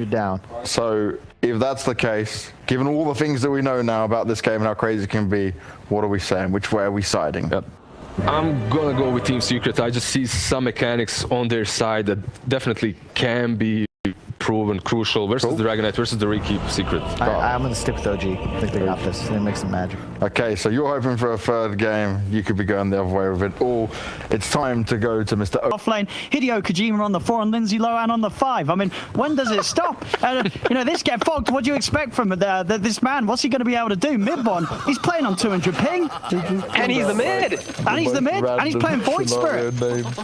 you're down. So if that's the case, given all the things that we know now about this game and how crazy it can be, what are we saying? Which way are we siding? Yep. I'm gonna go with Team Secret. I just see some mechanics on their side that definitely can be proven crucial versus the Dragonite, versus the Ricky Secret. I'm going to stick with OG. I think they got this. They make some magic. Okay, so you're hoping for a third game. You could be going the other way with it. Or it's time to go to Mr. Offlane, Hideo Kojima on the 4 and Lindsay Lohan on the 5. I mean, when does it stop? You know, this get fogged. What do you expect from this man? What's he going to be able to do? Mid one, he's playing on 200 ping. And he's the mid. And he's the mid. And he's playing Void Spirit.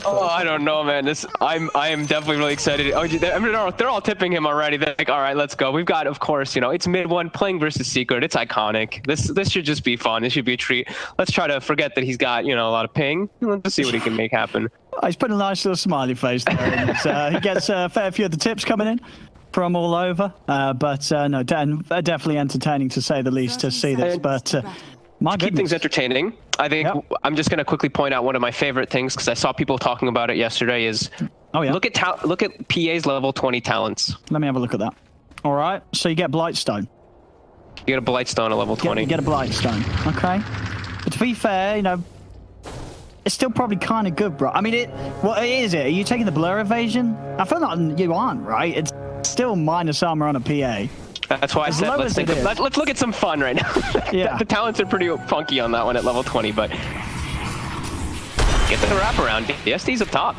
Oh, I don't know, man. I am definitely really excited. Oh, I mean, they're all tipping him already. They're like, all right, let's go. We've got, of course, you know, it's mid one playing versus Secret. It's iconic. This should just be fun. This should be a treat. Let's try to forget that he's got, you know, a lot of ping. Let's see what he can make happen. Oh, he's putting a nice little smiley face there. He gets a fair few of the tips coming in from all over. But no, definitely entertaining to say the least to see this. But my keep things entertaining. I think I'm just going to quickly point out one of my favorite things because I saw people talking about it yesterday. Is look at PA's level 20 talents. Let me have a look at that. All right, so you get Blightstone. You get a Blightstone at level 20. You get a Blightstone. Okay, but to be fair, you know, it's still probably kind of good, bro. I mean, what is it? Are you taking the blur evasion? I feel like you aren't, right? It's still minus armor on a PA. That's why I said let's look at some fun right now. Yeah. The talents are pretty funky on that one at level 20, but get the wraparound. The SD's up top.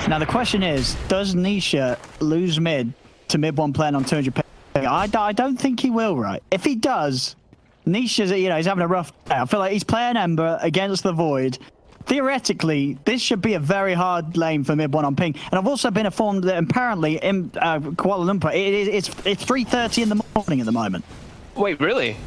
Now the question is, does Nisha lose mid to mid one playing on 200 ping? I don't think he will, right? If he does, Nisha's, you know, he's having a rough day. I feel like he's playing Ember against the Void. Theoretically, this should be a very hard lane for mid one on ping. And I've also been informed that apparently in Kuala Lumpur, it's 3:30 in the morning at the moment. Wait, really?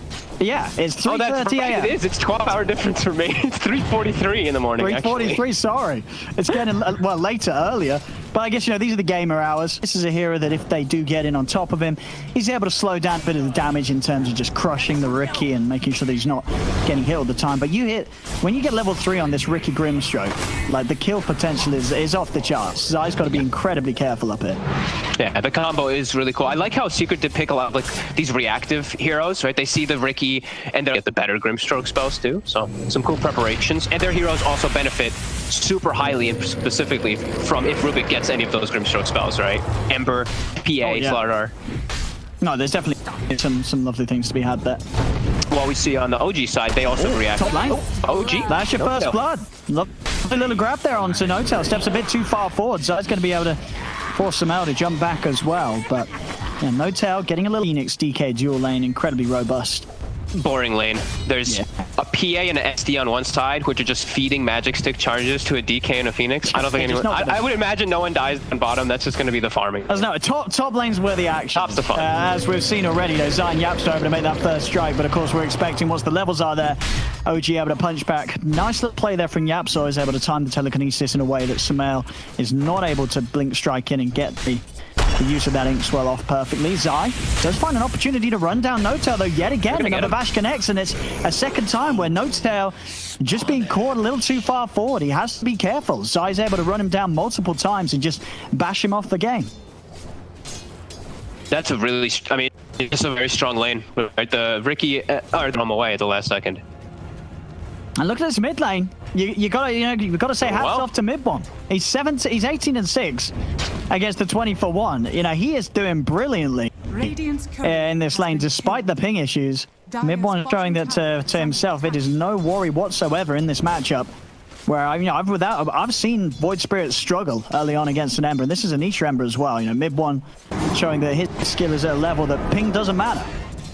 Yeah, it's 3:30 a.m. It is. It's 12-hour difference for me. It's 3:43 in the morning. 3:43. Sorry, it's getting well later earlier. But I guess, you know, these are the gamer hours. This is a hero that if they do get in on top of him, he's able to slow down a bit of the damage in terms of just crushing the Ricky and making sure that he's not getting hit all the time. But when you get level 3 on this Ricky Grimstroke, like the kill potential is off the charts. Zai's got to be incredibly careful up here. Yeah, the combo is really cool. I like how Secret did pick a lot of like these reactive heroes, right? They see the Ricky and they get the better Grimstroke spells too. So some cool preparations. And their heroes also benefit super highly and specifically from if Rubik gets any of those Grimstroke spells, right? Ember, PA, Slardar. No, there's definitely some lovely things to be had there. What we see on the OG side, they also react. Top lane. OG. That's your first blood. Lovely little grab there onto Notel. Steps a bit too far forward, so it's going to be able to force him out to jump back as well. But yeah, Notel getting a little Phoenix DK dual lane, incredibly robust. Boring lane. There's a PA and an SD on one side, which are just feeding magic stick charges to a DK and a Phoenix. I don't think anyone. I would imagine no one dies on bottom. That's just going to be the farming. No, top lane's where the action. Top's the fun. As we've seen already, though, Zai and Yapster able to make that first strike, but of course we're expecting once the levels are there, OG able to punch back. Nice little play there from Yapster, is able to time the telekinesis in a way that Sumail is not able to blink strike in and get the use of that ink swell off perfectly. Zai does find an opportunity to run down Notel, though, yet again. Another bash connects, and it's a second time where Notel just being caught a little too far forward. He has to be careful. Zai's able to run him down multiple times and just bash him off the game. That's a really, I mean, it's a very strong lane. Right? The Ricky are on the way at the last second. And look at this mid lane. You gotta say hats off to mid one. He's 18 and 6 against the 20 for 1. You know, he is doing brilliantly in this lane despite the ping issues. Mid one showing that to himself, it is no worry whatsoever in this matchup. Where I've seen Void Spirit struggle early on against an Ember, and this is a niche Ember as well. You know, mid one showing that his skill is at a level that ping doesn't matter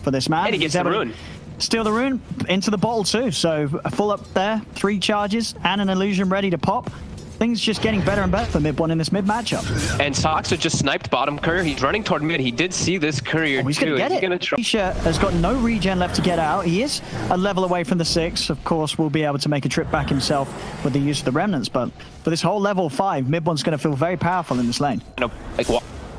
for this man. And he gets the rune. Steal the rune into the bottle too, so full up there, 3 charges and an illusion ready to pop. Things just getting better and better for mid one in this mid matchup. And Soxa just sniped bottom courier. He's running toward mid. He did see this courier he's gonna get it. Nisha has got no regen left to get out. He is a level away from the 6. Of course, will be able to make a trip back himself with the use of the remnants, but for this whole level 5, mid one's going to feel very powerful in this lane. Like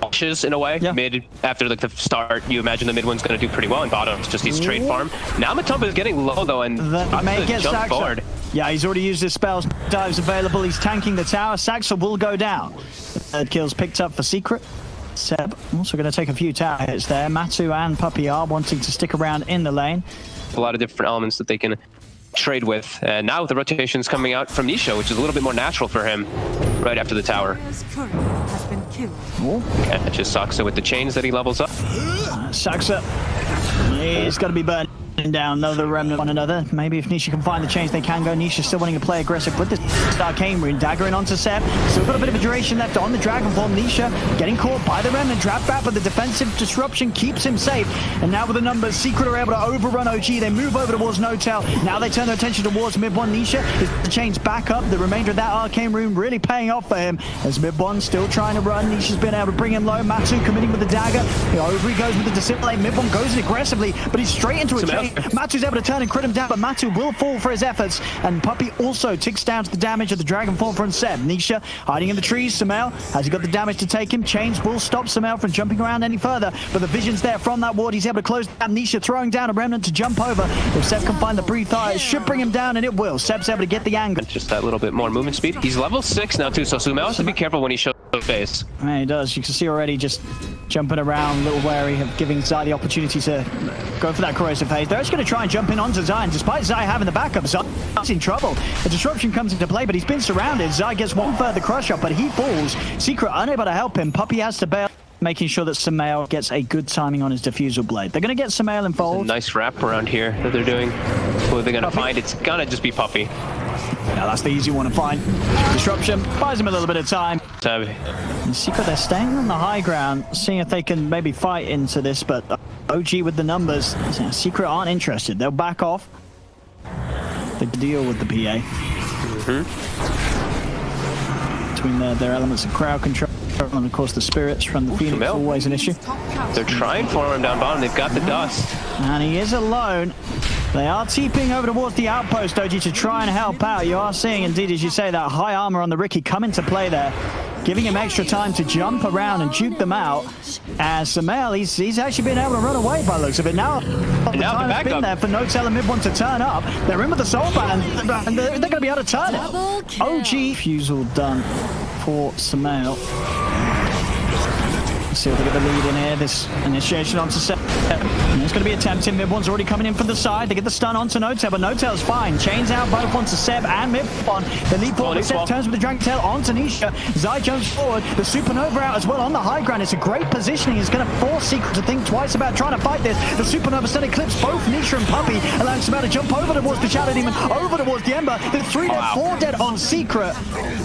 washes in a way. Mid after like the start, you imagine the mid one's going to do pretty well, and bottom's just his trade farm. Now Matumba is getting low though, and may get jump forward. Yeah, he's already used his spells. Dives available. He's tanking the tower. Saxa will go down. Third kill's picked up for Secret. Seb also going to take a few tower hits there. Matu and Puppy are wanting to stick around in the lane. A lot of different elements that they can trade with. And now the rotations coming out from Nisha, which is a little bit more natural for him right after the tower. And just Saksa with the chains that he levels up. Saksa, he's got to be burning down another remnant on another. Maybe if Nisha can find the chains, they can go. Nisha still wanting to play aggressive with this arcane rune. Daggering onto Seb. Still got a bit of a duration left on the Dragon Form. Nisha getting caught by the remnant. Trap back, but the defensive disruption keeps him safe. And now with the numbers, Secret are able to overrun OG. They move over towards No-Tail. Now they turn their attention towards mid-1. Nisha is the chains back up. The remainder of that arcane rune really paying off for him. As mid-1 still trying to run. Nisha's been able to bring him low. Matsu committing with the dagger. Over he goes with the dissimulate. Mid-1 goes in aggressively, but he's straight into a chain. Matu's able to turn and crit him down, but Matu will fall for his efforts. And Puppy also ticks down to the damage of the Dragon Form from Seb. Nisha hiding in the trees. Samel has he got the damage to take him. Chains will stop Samel from jumping around any further, but the vision's there from that ward. He's able to close down. Nisha throwing down a remnant to jump over. If Seb can find the breathe it should bring him down, and it will. Seb's able to get the angle. Just that little bit more movement speed. He's level 6 now too, so Samel has to be careful when he shows face. Yeah, he does. You can see already just jumping around, a little wary of giving Zai the opportunity to go for that corrosive phase. They're just going to try and jump in onto Zai, and despite Zai having the backup, Zai's in trouble. A disruption comes into play, but he's been surrounded. Zai gets one further crush up, but he falls. Secret unable to help him. Puppy has to bail, making sure that Samel gets a good timing on his diffusal blade. They're going to get Samel involved. Nice wrap around here that they're doing. Who are they going to find? It's going to just be Puppy. Yeah, that's the easy one to find. Disruption buys him a little bit of time. And Secret, they're staying on the high ground, seeing if they can maybe fight into this, but OG with the numbers. Secret aren't interested. They'll back off. They deal with the PA. Between their elements of crowd control and, of course, the spirits from the Phoenix, always an issue. They're trying for him down bottom. They've got the dust. And he is alone. They are TPing over towards the outpost, OG, to try and help out. You are seeing, indeed, as you say, that high armor on the Ricky come into play there, giving him extra time to jump around and juke them out. As Samel, he's actually been able to run away by the looks of it. Now the time has been there for No-Tail and mid-1 to turn up. They're in with the soul band, and they're going to be able to turn it. OG fusel done for Samel. See if they get the lead in here. This initiation onto Seb. It's going to be attempted. Mid-1's already coming in from the side. They get the stun onto No-Tail, but No-Tail's fine. Chains out both onto Seb and mid-1. The lead forward. Seb turns with the Dragon Tail onto Nisha. Zai jumps forward. The Supernova out as well on the high ground. It's a great positioning. It's going to force Secret to think twice about trying to fight this. The Supernova still eclipses both Nisha and Puppy, allowing Samel to jump over towards the Shadow Demon, over towards the Ember. There's 3 dead, 4 dead on Secret.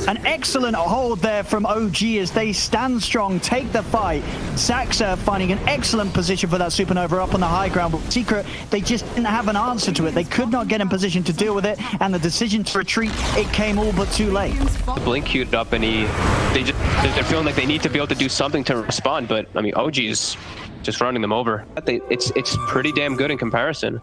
An excellent hold there from OG as they stand strong, take the fight. Saxa finding an excellent position for that Supernova up on the high ground, but Secret, they just didn't have an answer to it. They could not get in position to deal with it, and the decision to retreat, it came all but too late. The Blink queued up, and they're feeling like they need to be able to do something to respond, but I mean, OG is just running them over. It's pretty damn good in comparison.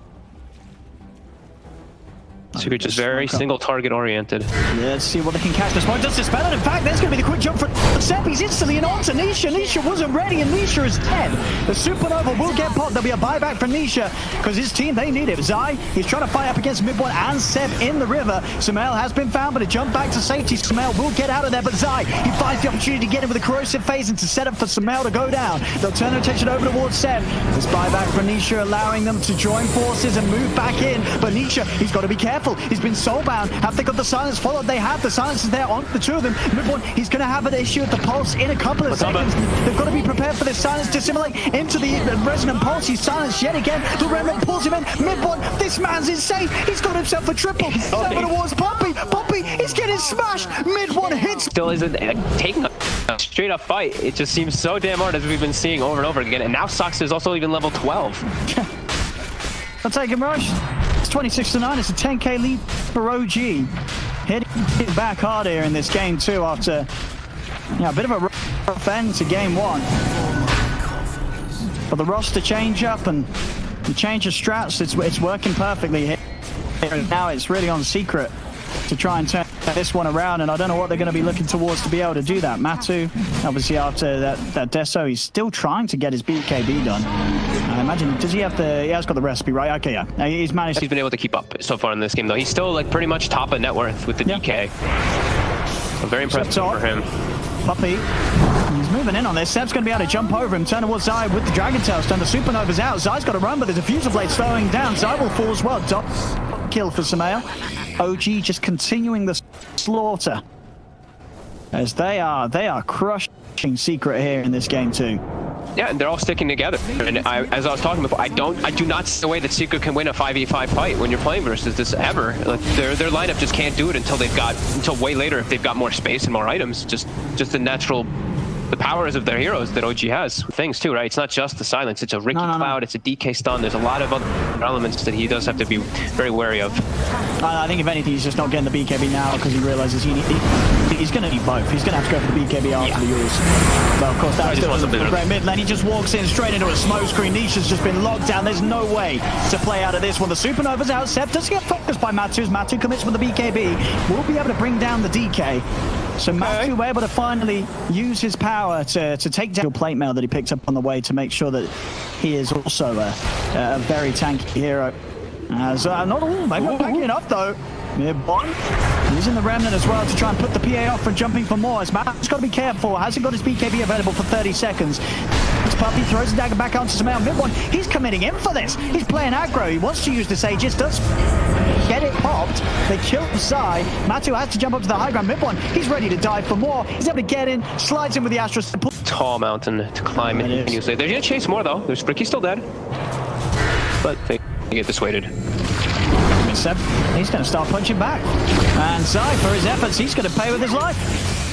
Secret just very single target oriented. Yeah, let's see what they can catch. This one does dispel it. In fact, there's going to be the quick jump for Seb. He's instantly in onto Nisha. Nisha wasn't ready, and Nisha is dead. The Supernova will get popped. There'll be a buyback from Nisha because his team, they need it. Zai, he's trying to fight up against mid-1 and Seb in the river. Samel has been found, but a jump back to safety. Samel will get out of there, but Zai, he finds the opportunity to get in with a corrosive phase and to set up for Samel to go down. They'll turn their attention over towards Seb. This buyback from Nisha allowing them to join forces and move back in, but Nisha, he's got to be careful. He's been soulbound. Have they got the silence followed? They have. The silence is there on the 2 of them. Mid-1, he's going to have an issue with the pulse in a couple of seconds. They've got to be prepared for this silence to assimilate into the resonant pulse. He's silenced yet again. The remnant pulls him in. Mid-1, this man's insane. He's got himself a triple. Over towards Puppy. Puppy, he's getting smashed. Mid-1 hits. Still isn't taking a straight up fight. It just seems so damn hard, as we've been seeing over and over again. And now Sox is also even level 12. I'll take him, Rush. It's 26-9. It's a 10k lead for OG. Hitting back hard here in this game too after a bit of a rough end to game 1. But the roster change up and the change of strats, it's working perfectly here. Now it's really on Secret to try and turn this one around, and I don't know what they're going to be looking towards to be able to do that. Matu, obviously after that Deso, he's still trying to get his BKB done. I imagine, he has got the recipe, right? Okay, yeah. He's managed. He's been able to keep up so far in this game, though. He's still like pretty much top of net worth with the DK. So very impressive for him. Puppy, he's moving in on this. Seb's going to be able to jump over him, turn towards Zai with the Dragon Tail stun. The Supernova's out. Zai's got to run, but the Diffuser Blade slowing down. Zai will fall as well. Kill for Sumail. OG just continuing the slaughter. As they are crushing Secret here in this game too. Yeah, and they're all sticking together. And as I was talking before, I do not see a way that Secret can win a 5v5 fight when you're playing versus this ever. Like, their lineup just can't do it until way later if they've got more space and more items. Just the natural, the powers of their heroes that OG has. Things too, right? It's not just the silence. It's a Ricky Cloud. It's a DK stun. There's a lot of other elements that he does have to be very wary of. I think if anything, he's just not getting the BKB now because he realizes he's going to need both. He's going to have to go for the BKB after the Urs. But of course, that's still a great mid lane. He just walks in straight into a smoke screen. Nisha's just been locked down. There's no way to play out of this one. The Supernova's out. Sep does get focused by Matu. Matu commits with the BKB. Will be able to bring down the DK. So Matu able to finally use his power to take down the plate mail that he picked up on the way to make sure that he is also a very tanky hero. As not all, maybe backing up though. Mid-one, using the Remnant as well to try and put the PA off and jumping for more. As Matt's got to be careful, hasn't got his BKB available for 30 seconds. This Puppy throws the dagger back onto Sumail. Mid-one, he's committing in for this. He's playing aggro. He wants to use this Aegis, does get it popped. They kill Psy. Matu has to jump up to the high ground. Mid-one, he's ready to die for more. He's able to get in, slides in with the Astros. Tall mountain to climb in. They're going to chase more though. There's Ricky's still dead. But they get dissuaded. Seb, he's going to start punching back. And Zai, for his efforts, he's going to pay with his life.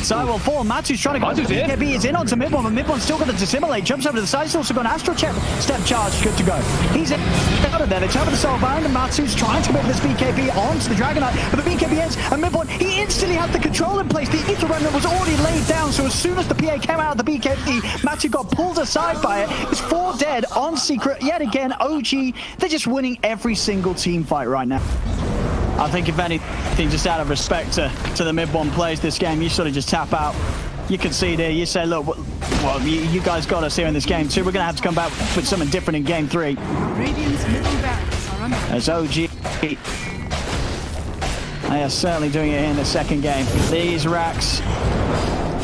Zai will fall. Matu's trying to go. BKB is in onto Mid-one, but Mid-one's still got to dissimulate. Jumps over to the side. He's also got an Astral Step Charge. Good to go. He's out of there. They tap with the Soul Bind, and Matu's trying to commit this BKB onto the Dragonite. But the BKB ends, and Mid-one, he instantly had the control in place. The Ether Remnant was already laid down, so as soon as the PA came out of the BKB, Matu got pulled aside by it. It's 4 dead on Secret. Yet again, OG, they're just winning every single team fight right now. I think if anything, just out of respect to the Mid-one plays this game, you sort of just tap out. You can see there, you say, look, well, you guys got us here in this game too. We're going to have to come back with something different in game 3. As OG, they are certainly doing it in the second game. These racks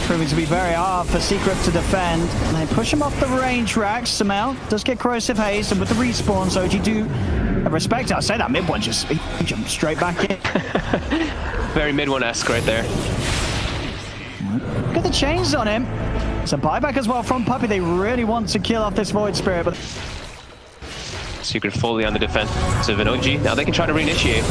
proving to be very hard for Secret to defend. They push him off the range racks. Sumail does get Corrosive Haze, and with the respawns, OG do respect. I say that Mid-one just he jumped straight back in. Very Mid-one-esque right there. Look at the chains on him. It's a buyback as well from Puppy. They really want to kill off this Void Spirit, but Secret fully on the defensive and OG. Now they can try to reinitiate.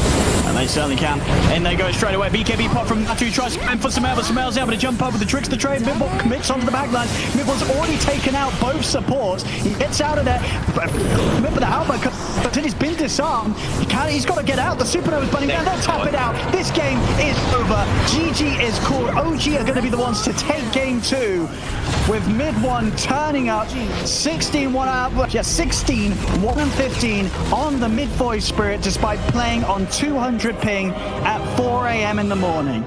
And they certainly can. In they go straight away. BKB pop from Matu. Tries to come for Sumail, but Sumail's able to jump up with the tricks of the trade. Mid-one commits onto the backline. Mid-one's already taken out both supports. He gets out of there. Remember the Halberd, until he's been disarmed. He's got to get out. The Supernova's bunning down. They'll tap it out. This game is over. GG is called. OG are going to be the ones to take game 2 with Mid-one turning up 16-1-15 on the Mid-Void Spirit despite playing on 200 ping at 4 AM in the morning.